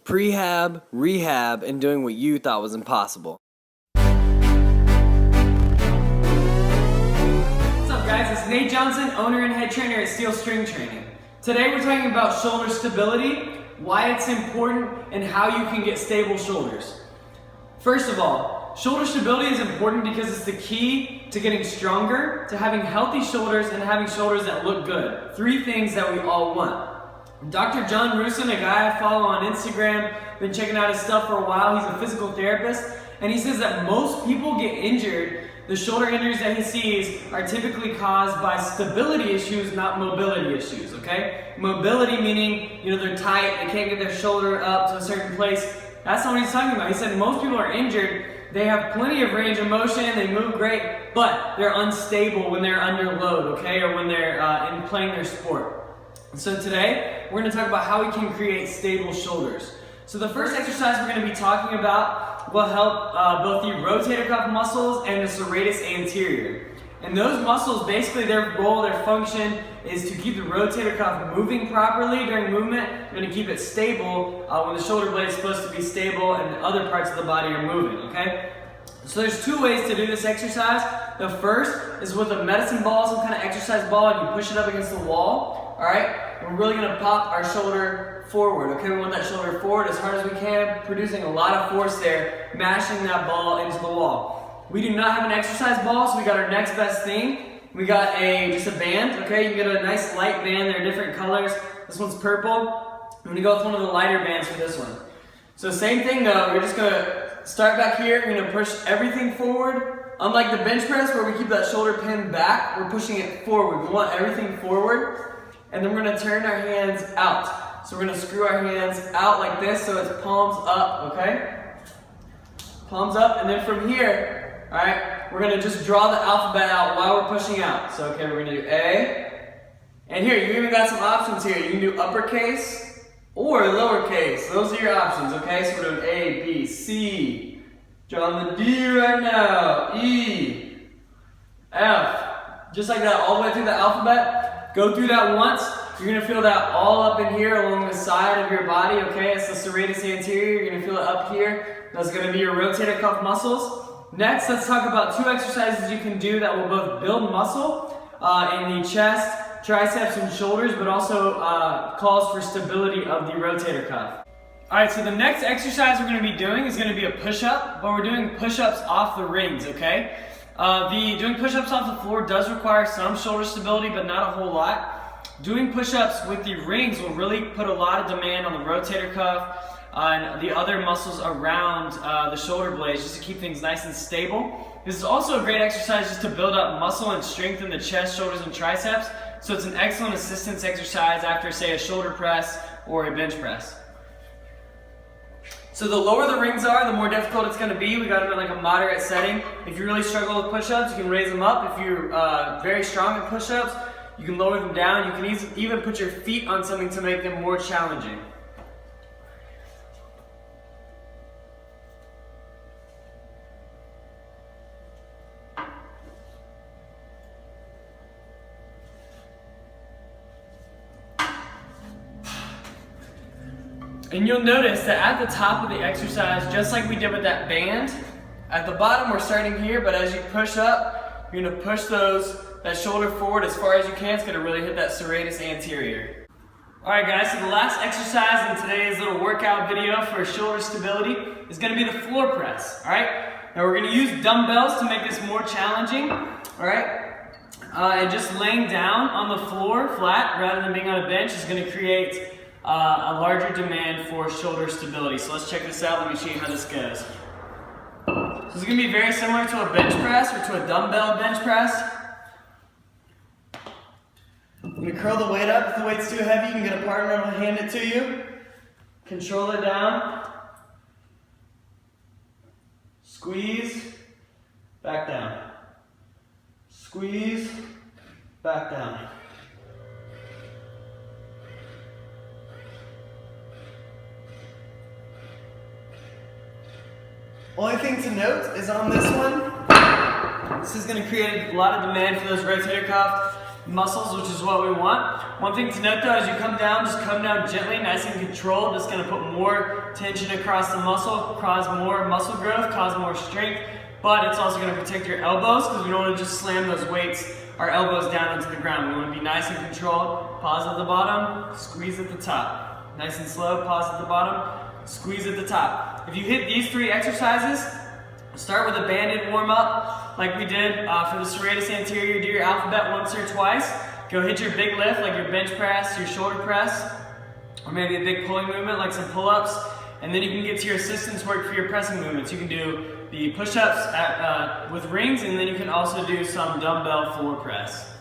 prehab, rehab, and doing what you thought was impossible. What's up guys, it's Nate Johnson, owner and head trainer at Steel Strength Training. Today we're talking about shoulder stability, why it's important, and how you can get stable shoulders. First of all, shoulder stability is important because it's the key to getting stronger, to having healthy shoulders, and having shoulders that look good. Three things that we all want. Dr. John Rusin, a guy I follow on Instagram, been checking out his stuff for a while, he's a physical therapist, and he says that most people get injured. The shoulder injuries that he sees are typically caused by stability issues, not mobility issues, okay? Mobility meaning, they're tight, they can't get their shoulder up to a certain place. That's not what he's talking about. He said most people are injured, they have plenty of range of motion, they move great, but they're unstable when they're under load, okay? Or when they're playing their sport. So today, we're going to talk about how we can create stable shoulders. So the first exercise we're going to be talking about will help both the rotator cuff muscles and the serratus anterior. And those muscles, basically their role, their function is to keep the rotator cuff moving properly during movement and to keep it stable when the shoulder blade is supposed to be stable and the other parts of the body are moving, okay? So there's two ways to do this exercise. The first is with a medicine ball, some kind of exercise ball, and you push it up against the wall, all right? And we're really gonna pop our shoulder forward, okay? We want that shoulder forward as hard as we can, producing a lot of force there, mashing that ball into the wall. We do not have an exercise ball, so we got our next best thing. We got just a band, okay? You can get a nice light band, there are different colors. This one's purple. I'm gonna go with one of the lighter bands for this one. So same thing though, we're just gonna start back here, we're gonna push everything forward. Unlike the bench press where we keep that shoulder pinned back, we're pushing it forward. We want everything forward. And then we're gonna turn our hands out. So we're gonna screw our hands out like this so it's palms up, okay? Palms up, and then from here, all right, we're gonna just draw the alphabet out while we're pushing out. So, okay, we're gonna do A. And here, you even got some options here. You can do uppercase or lowercase. Those are your options, okay? So we're doing A, B, C. Drawing the D right now. E, F. Just like that, all the way through the alphabet. Go through that once. You're gonna feel that all up in here along the side of your body, okay? It's the serratus anterior. You're gonna feel it up here. That's gonna be your rotator cuff muscles. Next, let's talk about two exercises you can do that will both build muscle in the chest, triceps, and shoulders, but also calls for stability of the rotator cuff. All right, so the next exercise we're gonna be doing is gonna be a push-up, but we're doing push-ups off the rings, okay? Doing push-ups off the floor does require some shoulder stability, but not a whole lot. Doing push-ups with the rings will really put a lot of demand on the rotator cuff and the other muscles around the shoulder blades just to keep things nice and stable. This is also a great exercise just to build up muscle and strengthen the chest, shoulders, and triceps. So it's an excellent assistance exercise after, say, a shoulder press or a bench press. So the lower the rings are, the more difficult it's going to be. We got them in like a moderate setting. If you really struggle with push-ups, you can raise them up. If you're very strong at push-ups, you can lower them down. You can even put your feet on something to make them more challenging. And you'll notice that at the top of the exercise, just like we did with that band, at the bottom we're starting here, but as you push up, you're gonna push that shoulder forward as far as you can. It's gonna really hit that serratus anterior. All right guys, so the last exercise in today's little workout video for shoulder stability is gonna be the floor press, all right? Now we're gonna use dumbbells to make this more challenging, all right? And just laying down on the floor flat rather than being on a bench is gonna create a larger demand for shoulder stability. So let's check this out. Let me show you how this goes. So it's going to be very similar to a bench press or to a dumbbell bench press. I'm going to curl the weight up. If the weight's too heavy, you can get a partner and I'll hand it to you. Control it down. Squeeze, back down. Squeeze, back down. Only thing to note is on this one, this is going to create a lot of demand for those rotator cuff muscles, which is what we want. One thing to note though, as you come down, just come down gently, nice and controlled. It's gonna put more tension across the muscle, cause more muscle growth, cause more strength, but it's also gonna protect your elbows because we don't wanna just slam those weights, our elbows down into the ground. We wanna be nice and controlled. Pause at the bottom, squeeze at the top. Nice and slow, pause at the bottom, squeeze at the top. If you hit these 3 exercises, start with a banded warm up like we did for the serratus anterior. Do your alphabet once or twice. Go hit your big lift like your bench press, your shoulder press, or maybe a big pulling movement like some pull-ups. And then you can get to your assistance work for your pressing movements. You can do the push-ups with rings, and then you can also do some dumbbell floor press.